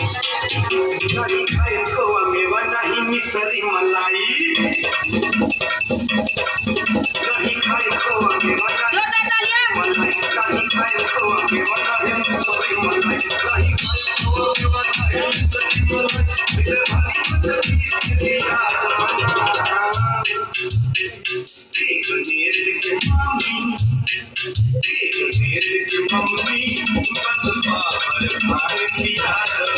नहीं खाए तो मेवा नहीं मिसरी मलाई नहीं खाए तो मेवा नहीं मलाई नहीं खाए तो मेवा नहीं मिसरी मलाई नहीं खाए तो मेवा नहीं मिसरी मलाई तेरे भाई बदली याद गणेश के मम्मी बस बाहर भाई की याद